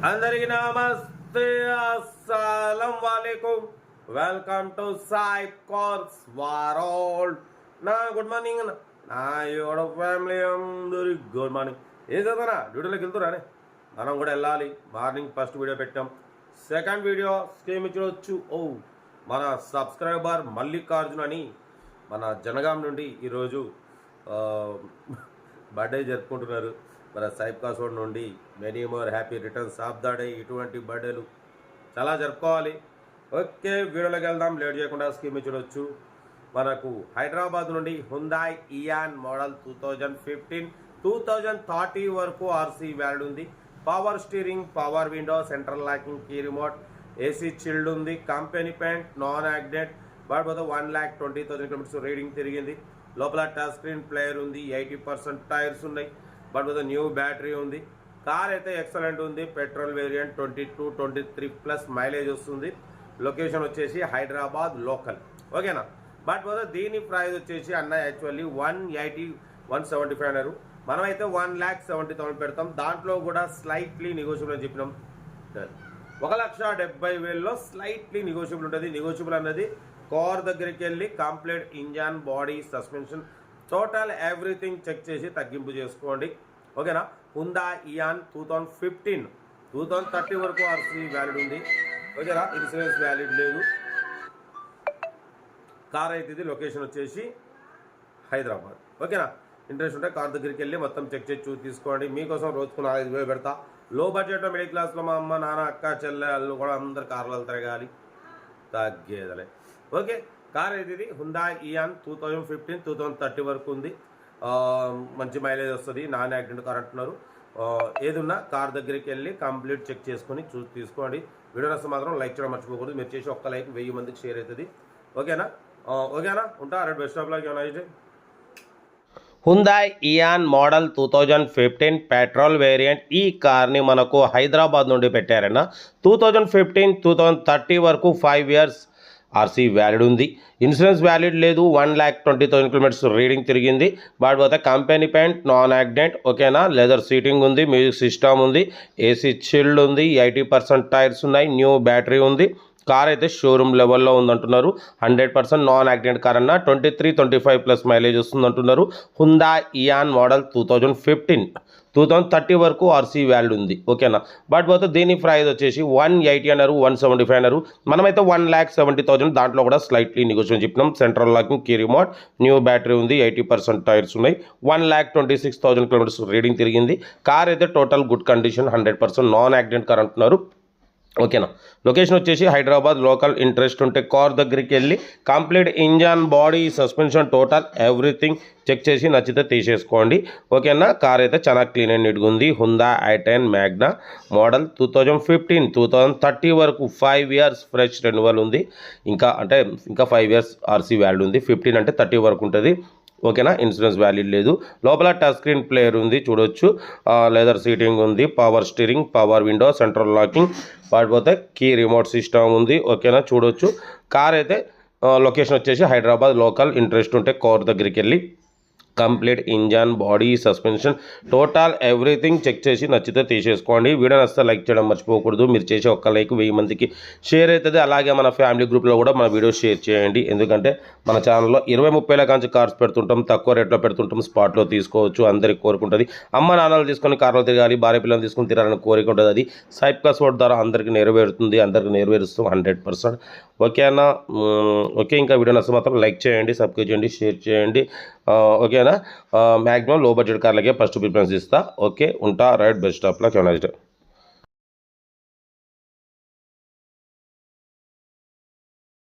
అందరికీ నమస్తే, అస్సలం వాలేకుం. Welcome to Sai cars world. నా గుడ్ మార్నింగ్ అన్న, నా యోడ ఫ్యామిలీ అందరి గుడ్ మార్నింగ్. ఏం చదువునా డ్యూటీలోకి వెళ్తున్నానే, మనం కూడా వెళ్ళాలి. మార్నింగ్ ఫస్ట్ వీడియో పెట్టాం, సెకండ్ వీడియో స్కీమ్ ఇచ్చవచ్చు. మన సబ్స్క్రైబర్ మల్లికార్జున్ అని మన జనగాం నుండి ఈరోజు బర్త్డే జరుపుకుంటున్నారు. మన సాయిబ్ కాసోడ్ నుండి many more happy returns of the day. ఇటువంటి బర్త్డేలు చాలా జరుపుకోవాలి. ఓకే, వీడియోలోకి వెళ్దాం, లేట్ చేయకుండా స్కీమ్ చూడవచ్చు. మనకు హైదరాబాద్ నుండి హుందాయ్ ఇయాన్ మోడల్ 2015 2030 వరకు ఆర్సీ వ్యాలిడ్ ఉంది. Power steering, power window, central locking, key remote, AC chilled ఉంది. Company paint, non accident. But 1,20,000 kilometres reading తిరిగింది. లోపల టచ్ స్క్రీన్ ప్లేయర్ ఉంది. 80% టైర్స్ ఉన్నాయి. బట్ న్యూ బ్యాటరీ ఉంది. కార్ అయితే ఎక్సలెంట్ ఉంది. పెట్రోల్ వేరియంట్, 22-23 ప్లస్ మైలేజ్ వస్తుంది. లొకేషన్ వచ్చేసి హైదరాబాద్ లోకల్. ఓకేనా. బట్ దీని ప్రైస్ వచ్చేసి అన్న యాక్చువల్లీ 180-175 అన్నారు. మనమైతే 1,70,000 పెడతాం. దాంట్లో కూడా స్లైట్లీ నెగోషియబుల్ అని చెప్పినాం. 1,70,000లో స్లైట్లీ నెగోషియబుల్ ఉంటుంది. నెగోషియబుల్ అన్నది కార్ దగ్గరికి వెళ్ళి complete engine, body, suspension, total everything check చేసి తగ్గింపు చేసుకోండి. ఓకేనా. హుందా ఇయాన్ 2015 2030 వరకు ఆర్సీ వ్యాలిడ్ ఉంది. ఓకేనా. ఇన్సూరెన్స్ వ్యాలిడ్ లేదు. కార్ అయితే ఇది. లొకేషన్ వచ్చేసి హైదరాబాద్. ఓకేనా. ఇంట్రెస్ట్ ఉంటే కార్ దగ్గరికి వెళ్ళి మొత్తం చెక్ చేసి తీసుకోండి. మీకోసం రోజుకు 4,500 పెడతా. లో బడ్జెట్లో మిడిల్ క్లాస్లో మా అమ్మ, నాన్న, అక్క, చెల్లె వాళ్ళు కూడా అందరు కార్లలో తిరగాలి, తగ్గేదలే. ఓకే, కార్ అయితే ఇది. హుందా ఇయాన్ 2015 2030 వరకు ఉంది. మంచి మైలేజ్ వస్తుంది. నాన్ యాక్సిడెంట్ కార్ అంటున్నారు. ఏదున్నా కార్ దగ్గరికి వెళ్ళి కంప్లీట్ చెక్ చేసుకొని తీసుకోండి. వీడియో నష్టం మాత్రం లైక్ చేయడం మర్చిపోకూడదు. మీరు చేసి ఒక్క లైక్ 1000 మందికి షేర్ అవుతుంది. ఓకేనా. ఉంటా. రెడ్ బెస్ట్ ఆఫ్ లైక్. ఏమైనా Hyundai Eon model 2015 petrol variant. ఈ కార్ని మనకు హైదరాబాద్ నుండి పెట్టారన్న. 2015 2030 వరకు 5 ఇయర్స్ ఆర్సీ వ్యాలిడ్ ఉంది. ఇన్సూరెన్స్ వ్యాలిడ్ లేదు. 1,20,000 కిలోమీటర్స్ రీడింగ్ తిరిగింది. But company paint, non accident. ఓకేనా. లెదర్ సీటింగ్ ఉంది. మ్యూజిక్ సిస్టమ్ ఉంది. ఏసీ చిల్డ్ ఉంది. 80% టైర్స్ ఉన్నాయి. న్యూ బ్యాటరీ ఉంది. కార్ అయితే షోరూమ్ లెవెల్లో ఉందంటున్నారు. 100% నాన్ యాక్సిడెంట్ కార్ అన్న. 23-25 ప్లస్ మైలేజ్ వస్తుందంటున్నారు. హుందా ఇయాన్ మోడల్ 2015 2030 వరకు ఆర్సీ వ్యాలిడ్ ఉంది. ఓకేనా. బట్ దీని ప్రైస్ వచ్చేసి 180 అన్నారు, 175 అన్నారు. మనమైతే 1,70,000. దాంట్లో కూడా స్లైట్లీ నెగోషియేషన్ చెప్పినాం. Central locking, key remote, new battery ఉంది. 80% టైర్స్ ఉన్నాయి. 1,26,000 కిలోమీటర్స్ రీడింగ్ తిరిగింది. కార్ అయితే total good condition, 100% non accident car అంటున్నారు. ఓకేనా. లొకేషన్ వచ్చేసి హైదరాబాద్ లోకల్. ఇంట్రెస్ట్ ఉంటే కార్ దగ్గరికి వెళ్ళి complete engine, body, suspension, total everything check చేసి నచ్చితే తీసేసుకోండి. ఓకేనా. కార్ అయితే చాలా క్లీన్ అండ్ నీట్గా ఉంది. హుందా i10 మ్యాగ్నా మోడల్ 2015 2030 వరకు 5 ఇయర్స్ ఫ్రెష్ రెన్యువల్ ఉంది. ఇంకా 5 ఇయర్స్ ఆర్సీ వ్యాలిడ్ ఉంది. 15 అంటే 30 వరకు ఉంటుంది. ఓకేనా. ఇన్సూరెన్స్ వ్యాలిడ్ లేదు. లోపల టచ్ స్క్రీన్ ప్లేయర్ ఉంది, చూడొచ్చు. లెదర్ సీటింగ్ ఉంది. Power steering, power window, central locking. వాటిపోతే కీ రిమోట్ సిస్టమ్ ఉంది. ఓకేనా, చూడొచ్చు. కార్ అయితే లొకేషన్ వచ్చేసి హైదరాబాద్ లోకల్. ఇంట్రెస్ట్ ఉంటే కార్ దగ్గరికి వెళ్ళి complete engine, body, suspension, total everything check చేసి నచ్చితే తీసేసుకోండి. వీడియో నచ్చితే లైక్ చేయడం మర్చిపోకూడదు. మీరు చేసే ఒక్క లైక్ 1000 మందికి షేర్ అవుతుంది. అలాగే మన ఫ్యామిలీ గ్రూప్లో కూడా మన వీడియో షేర్ చేయండి. ఎందుకంటే మన ఛానల్లో 20-30 కాంచి కార్స్ పెడుతుంటాం. తక్కువ రేట్లో పెడుతుంటాం. స్పాట్లో తీసుకోవచ్చు. అందరికి కోరుకుంటుంది. అమ్మ నాన్నలు తీసుకొని కార్లో తిరగాలి, భార్య పిల్లలు తీసుకొని తిరగాలని కోరిక ఉంటుంది. అది సాయిబ్ కాసోడ్ ద్వారా అందరికీ నెరవేరుతుంది. అందరికీ నెరవేరుస్తాం 100%. ఓకేనా. ఓకే, ఇంకా వీడియో నచ్చితే మాత్రం లైక్ చేయండి, సబ్స్క్రైబ్ చేయండి, షేర్ చేయండి. ఓకేనా. మ్యాక్సిమం లో బడ్జెట్ కార్లకే ఫస్ట్ ప్రిఫరెన్స్ ఇస్తా. ఓకే, ఉంటా. Right, best of luck.